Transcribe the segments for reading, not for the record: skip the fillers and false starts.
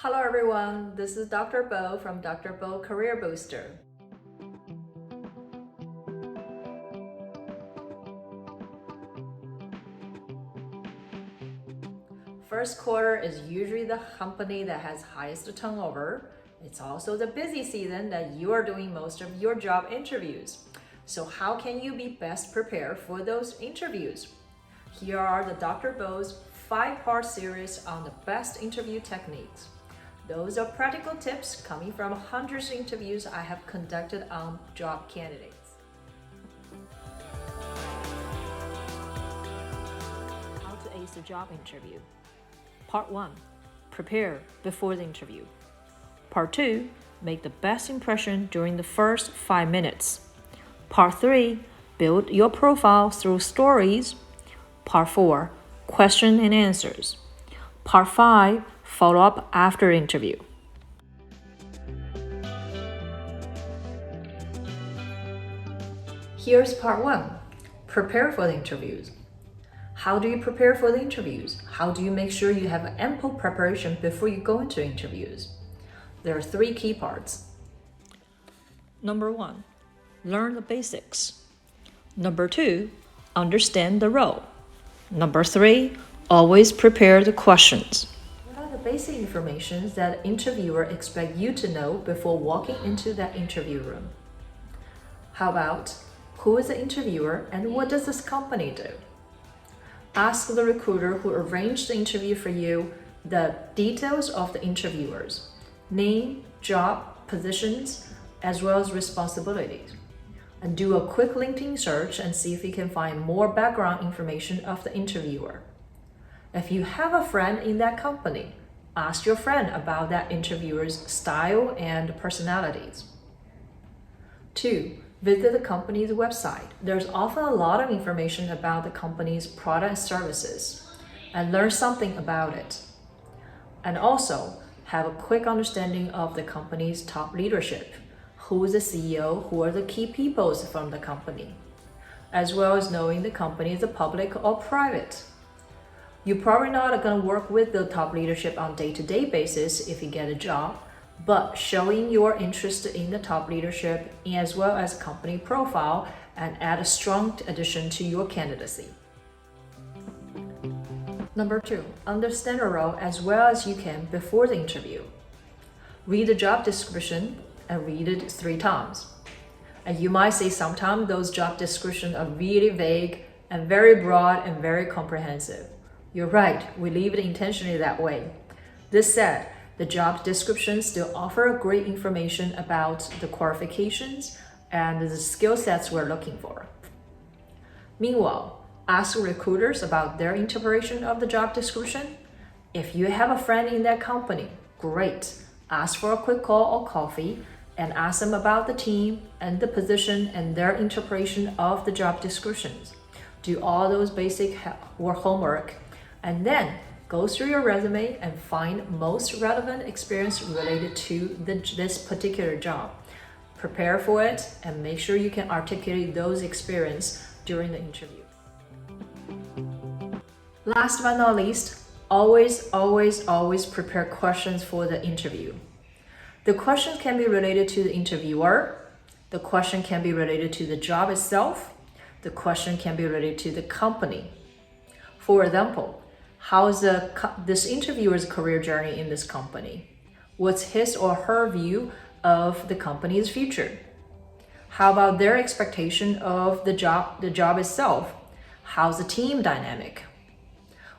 Hello everyone, this is Dr. Bo from Dr. Bo Career Booster. First quarter is usually the company that has highest turnover. It's also the busy season that you are doing most of your job interviews. So how can you be best prepared for those interviews? Here are the Dr. Bo's 5-part series on the best interview techniques. Those are practical tips coming from hundreds of interviews I have conducted on job candidates. How to ace a job interview. Part 1. Prepare before the interview. Part 2. Make the best impression during the first 5 minutes. Part 3. Build your profile through stories. Part 4. Question and answers. Part 5. Follow up after interview. Here's part 1. Prepare for the interviews. How do you prepare for the interviews? How do you make sure you have ample preparation before you go into interviews? There are 3 key parts. Number 1, learn the basics. Number 2, understand the role. Number 3, always prepare the questions. What are the basic information that an interviewer expects you to know before walking into that interview room? How about, who is the interviewer and what does this company do? Ask the recruiter who arranged the interview for you the details of the interviewers, name, job, positions, as well as responsibilities. And do a quick LinkedIn search and see if you can find more background information of the interviewer. If you have a friend in that company, ask your friend about that interviewer's style and personalities. 2. Visit the company's website. There's often a lot of information about the company's product and services, and learn something about it. And also, have a quick understanding of the company's top leadership. Who is the CEO? Who are the key people from the company? As well as knowing the company is public or private. You're probably not going to work with the top leadership on a day-to-day basis if you get a job, but showing your interest in the top leadership as well as company profile and add a strong addition to your candidacy. Number 2, understand the role as well as you can before the interview. Read the job description and read it 3 times. And you might say sometimes those job descriptions are really vague and very broad and very comprehensive. You're right, we leave it intentionally that way. This said, the job descriptions still offer great information about the qualifications and the skill sets we're looking for. Meanwhile, ask recruiters about their interpretation of the job description. If you have a friend in that company, great. Ask for a quick call or coffee and ask them about the team and the position and their interpretation of the job descriptions. Do all those basic homework and then go through your resume and find most relevant experience related to this particular job. Prepare for it and make sure you can articulate those experience during the interview. Last but not least, always prepare questions for the interview. The questions can be related to the interviewer. The question can be related to the job itself. The question can be related to the company. For example, how is this interviewer's career journey in this company? What's his or her view of the company's future? How about their expectation of the job itself? How's the team dynamic?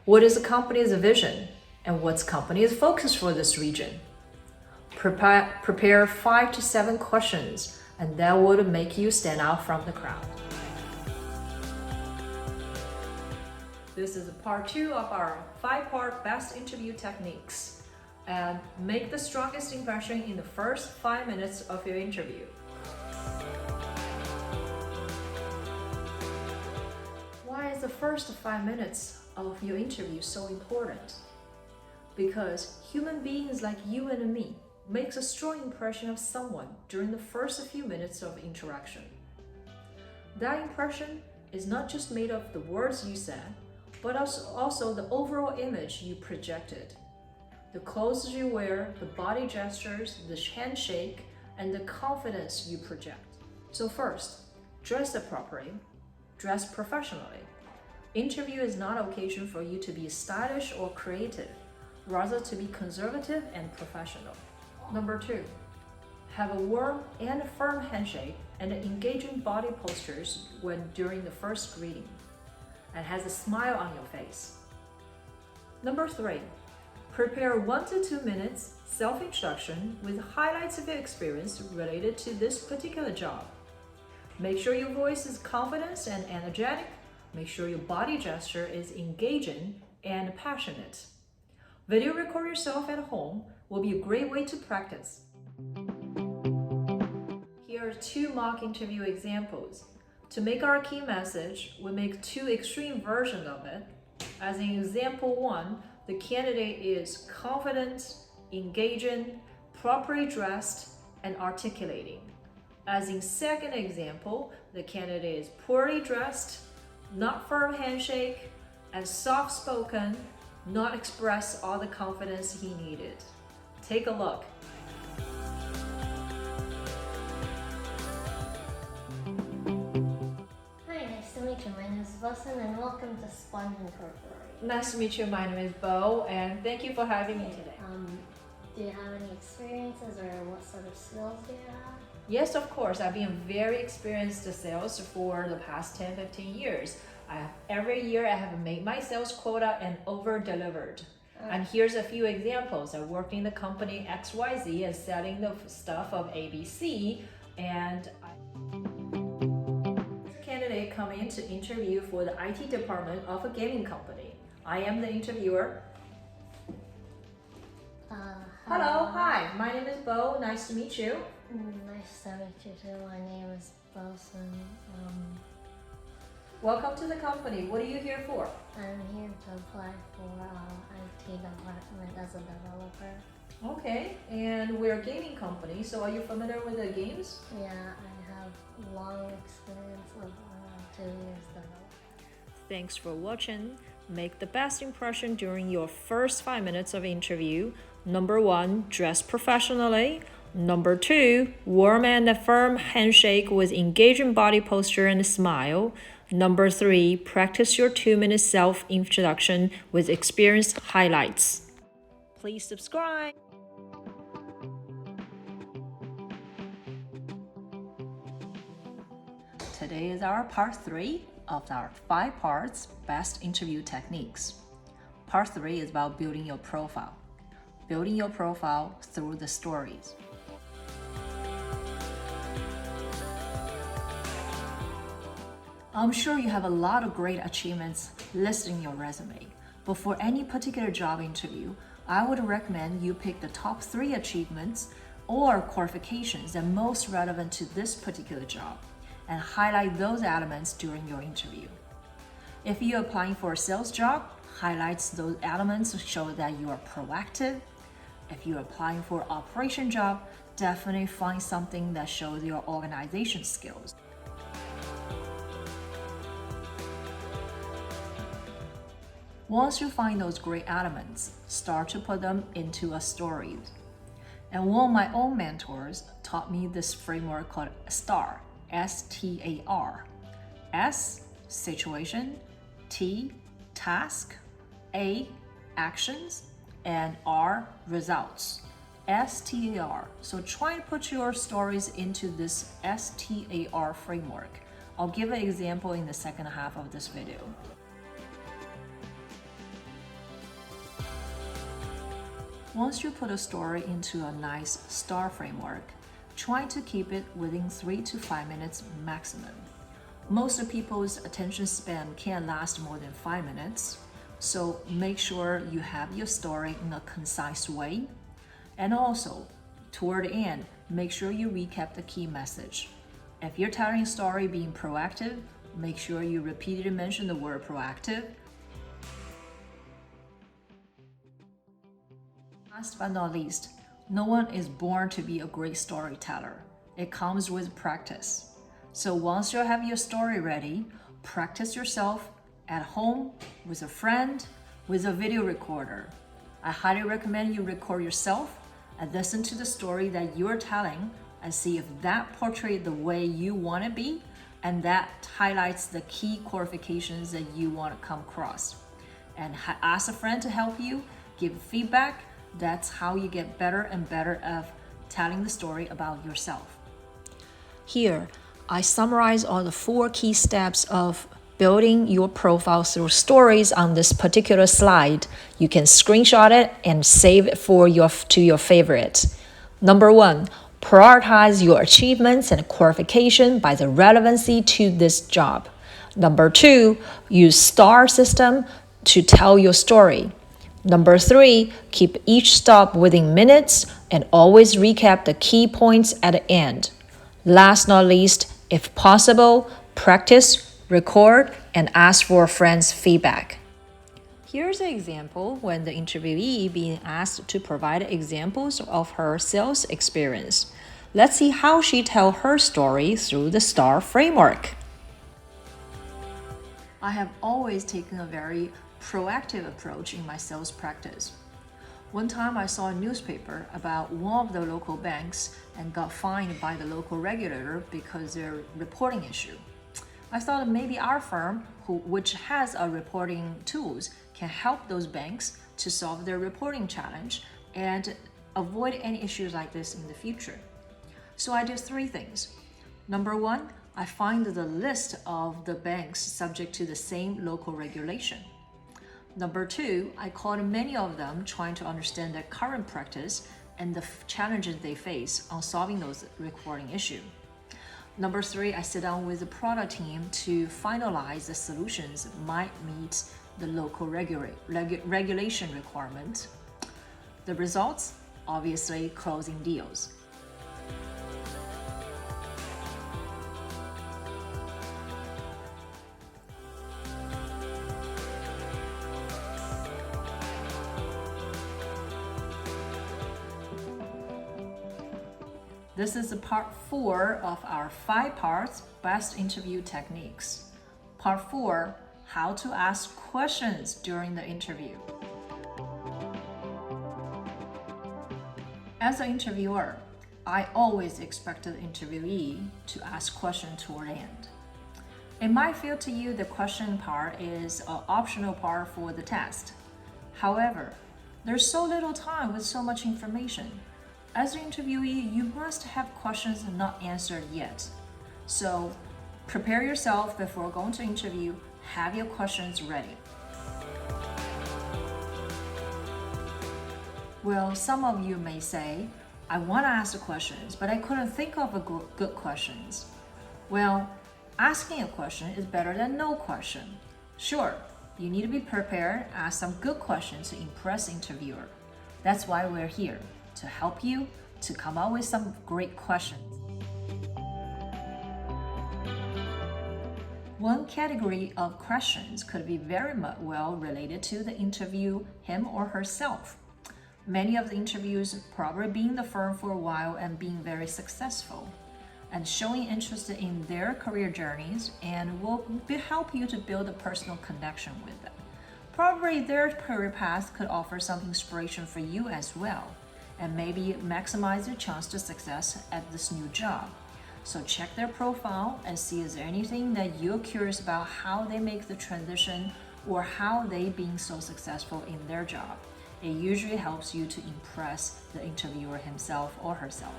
What is the company's vision? And what's company's focus for this region? Prepare 5 to 7 questions, and that would make you stand out from the crowd. This is part 2 of our 5-part best interview techniques. And make the strongest impression in the first 5 minutes of your interview. Why is the first 5 minutes of your interview so important? Because human beings like you and me makes a strong impression of someone during the first few minutes of interaction. That impression is not just made of the words you said, but also the overall image you projected. the clothes you wear, the body gestures, the handshake, and the confidence you project. So first, dress appropriately, dress professionally. Interview is not an occasion for you to be stylish or creative, rather to be conservative and professional. Number 2, have a warm and firm handshake and engaging body postures during the first greeting, and has a smile on your face. Number 3, prepare 1 to 2 minutes self-introduction with highlights of your experience related to this particular job. Make sure your voice is confident and energetic. Make sure your body gesture is engaging and passionate. Video record yourself at home will be a great way to practice. Here are 2 mock interview examples. To make our key message, we make 2 extreme versions of it. As in example 1, the candidate is confident, engaging, properly dressed, and articulating. As in second example, the candidate is poorly dressed, not firm handshake, and soft-spoken, not express all the confidence he needed. Take a look. Hi, nice to meet you. My name is Wilson and welcome to Sponge Incorporated. Nice to meet you. My name is Bo, and thank you for having me today. Do you have any experiences or what sort of skills do you have? Yes, of course. I've been very experienced in sales for the past 10-15 years. Every year I have made my sales quota and over-delivered. And here's a few examples. I worked in the company XYZ and selling the stuff of ABC, and candidate come in to interview for the IT department of a gaming company. I am the interviewer. Hello, hi, my name is Bo. Nice to meet you. Nice to meet you too. My name is Wilson. Welcome to the company. What are you here for? I'm here to apply for IT department as a developer. Okay, and we're a gaming company, so are you familiar with the games? Yeah, I have long experience of 2 years development. Thanks for watching. Make the best impression during your first 5 minutes of interview. Number 1, dress professionally. Number 2, warm and firm handshake with engaging body posture and smile. Number 3, practice your 2-minute self-introduction with experience highlights. Please subscribe. Today is our part 3 of our 5 parts best interview techniques. Part 3 is about building your profile. Building your profile through the stories. I'm sure you have a lot of great achievements listed in your resume, but for any particular job interview, I would recommend you pick the top 3 achievements or qualifications that are most relevant to this particular job and highlight those elements during your interview. If you're applying for a sales job, highlights those elements to show that you are proactive. If you're applying for an operation job, definitely find something that shows your organization skills. Once you find those great elements, start to put them into a story. And one of my own mentors taught me this framework called STAR, S-T-A-R. S, situation, T, task, A, actions, and R, results. STAR. So try and put your stories into this STAR framework. I'll give an example in the second half of this video. Once you put a story into a nice STAR framework, try to keep it within 3 to 5 minutes maximum. Most people's attention span can't last more than 5 minutes, so make sure you have your story in a concise way. And also, toward the end, make sure you recap the key message. If you're telling a story being proactive, make sure you repeatedly mention the word proactive. Last but not least, no one is born to be a great storyteller. It comes with practice. So once you have your story ready, practice yourself at home, with a friend, with a video recorder. I highly recommend you record yourself and listen to the story that you're telling and see if that portrays the way you want to be and that highlights the key qualifications that you want to come across. And ask a friend to help you, give feedback. That's how you get better and better at telling the story about yourself. Here, I summarize all the 4 key steps of building your profile through stories on this particular slide. You can screenshot it and save it to your favorites. Number 1, prioritize your achievements and qualification by the relevancy to this job. Number 2, use STAR system to tell your story. Number 3, keep each stop within minutes and always recap the key points at the end. Last not least, if possible, practice, record, and ask for a friend's feedback. Here's an example when the interviewee being asked to provide examples of her sales experience. Let's see how she tells her story through the STAR framework. I have always taken a very proactive approach in my sales practice. One time I saw a newspaper about one of the local banks and got fined by the local regulator because of their reporting issue. I thought maybe our firm, which has a reporting tools, can help those banks to solve their reporting challenge and avoid any issues like this in the future. So I did 3 things. Number 1, I find the list of the banks subject to the same local regulation. Number 2, I called many of them trying to understand their current practice and the challenges they face on solving those reporting issues. Number 3, I sit down with the product team to finalize the solutions that might meet the local regulation requirement. The results, obviously, closing deals. This is part 4 of our 5 parts best interview techniques. Part 4, how to ask questions during the interview. As an interviewer, I always expect the interviewee to ask questions toward the end. It might feel to you the question part is an optional part for the test. However, there's so little time with so much information. As an interviewee, you must have questions not answered yet. So prepare yourself before going to interview, have your questions ready. Well, some of you may say, I want to ask the questions, but I couldn't think of good questions. Well, asking a question is better than no question. Sure, you need to be prepared, ask some good questions to impress the interviewer. That's why we're here, to help you to come up with some great questions. One category of questions could be very well related to the interview, him or herself. Many of the interviews probably been in the firm for a while and being very successful and showing interest in their career journeys and will help you to build a personal connection with them. Probably their career path could offer some inspiration for you as well, and maybe maximize your chance to success at this new job. So check their profile and see is there anything that you're curious about how they make the transition or how they being so successful in their job. It usually helps you to impress the interviewer himself or herself.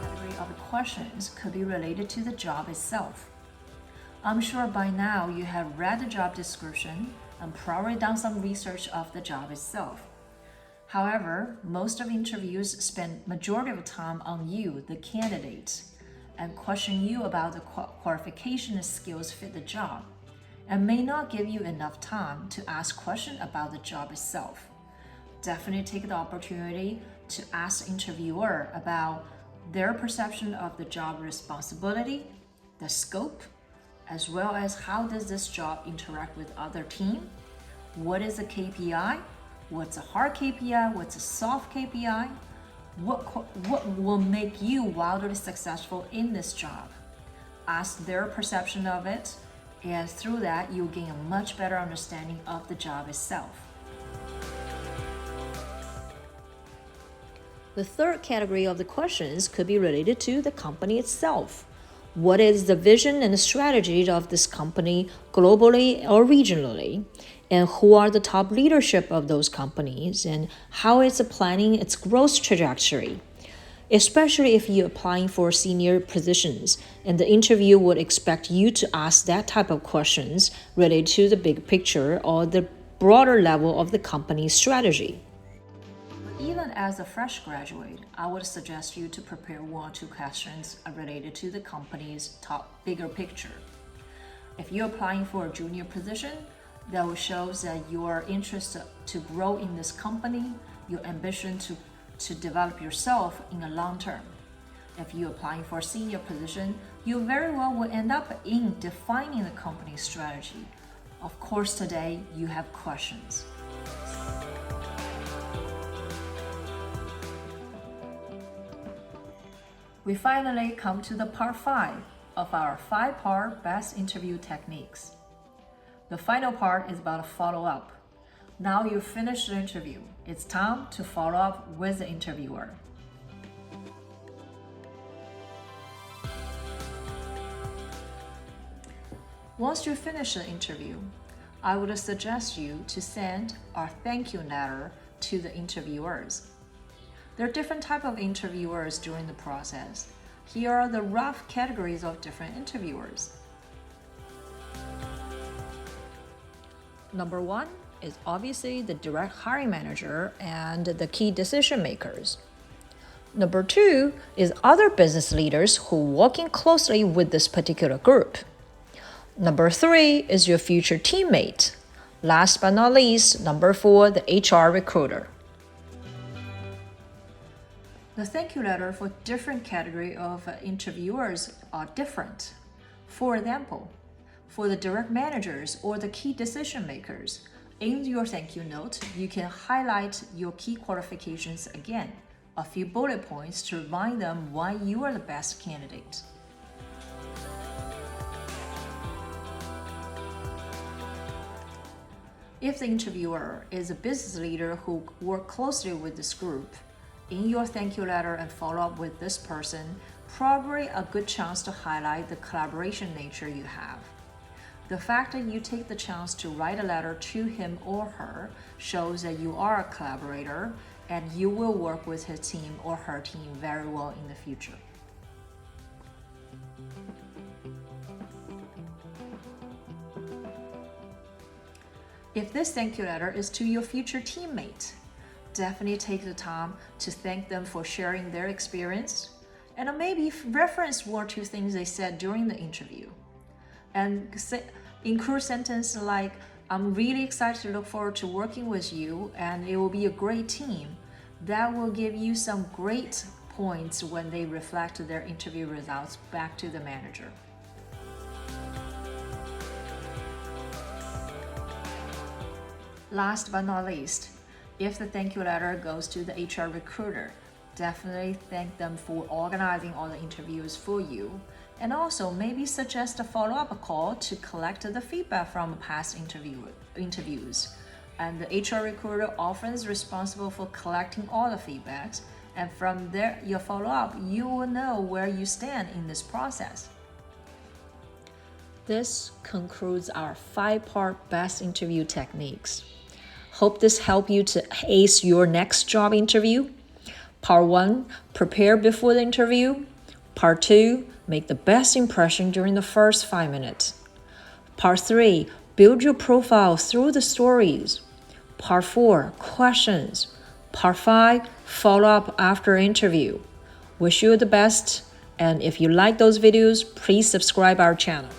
Category of questions could be related to the job itself. I'm sure by now you have read the job description and probably done some research of the job itself. However, most of interviews spend majority of time on you, the candidate, and question you about the qualification and skills fit the job, and may not give you enough time to ask questions about the job itself. Definitely take the opportunity to ask the interviewer about their perception of the job responsibility, the scope, as well as how does this job interact with other team? What is a KPI? What's a hard KPI? What's a soft KPI? What will make you wildly successful in this job? Ask their perception of it And through that, you'll gain a much better understanding of the job itself. The third category of the questions could be related to the company itself. What is the vision and the strategy of this company globally or regionally? And who are the top leadership of those companies? And how is it planning its growth trajectory? Especially if you're applying for senior positions, and the interview would expect you to ask that type of questions related to the big picture or the broader level of the company's strategy. Even as a fresh graduate, I would suggest you to prepare 1 or 2 questions related to the company's bigger picture. If you're applying for a junior position, that will show that you are interested to grow in this company, your ambition to develop yourself in the long term. If you're applying for a senior position, you very well will end up in defining the company's strategy. Of course, today you have questions. We finally come to the part 5 of our 5-part best interview techniques. The final part is about a follow-up. Now you've finished the interview. It's time to follow up with the interviewer. Once you finish the interview, I would suggest you to send our thank you letter to the interviewers. There are different types of interviewers during the process. Here are the rough categories of different interviewers. Number 1 is obviously the direct hiring manager and the key decision makers. Number 2 is other business leaders who are working closely with this particular group. Number 3 is your future teammate. Last but not least, number 4, the HR recruiter. The thank you letter for different category of interviewers are different. For example, for the direct managers or the key decision makers, in your thank you note, you can highlight your key qualifications again, a few bullet points to remind them why you are the best candidate. If the interviewer is a business leader who works closely with this group, in your thank you letter and follow up with this person, probably a good chance to highlight the collaboration nature you have. The fact that you take the chance to write a letter to him or her shows that you are a collaborator and you will work with his team or her team very well in the future. If this thank you letter is to your future teammate, definitely take the time to thank them for sharing their experience and maybe reference 1 or 2 things they said during the interview. And include sentence like, I'm really excited to look forward to working with you and it will be a great team. That will give you some great points when they reflect their interview results back to the manager. Last but not least, if the thank you letter goes to the HR recruiter, definitely thank them for organizing all the interviews for you. And also maybe suggest a follow-up call to collect the feedback from past interviews. And the HR recruiter often is responsible for collecting all the feedbacks. And from there, your follow-up, you will know where you stand in this process. This concludes our 5-part best interview techniques. Hope this helped you to ace your next job interview. Part 1, prepare before the interview. Part 2, make the best impression during the first 5 minutes. Part 3, build your profile through the stories. Part 4, questions. Part 5, follow up after interview. Wish you the best, and if you like those videos, please subscribe our channel.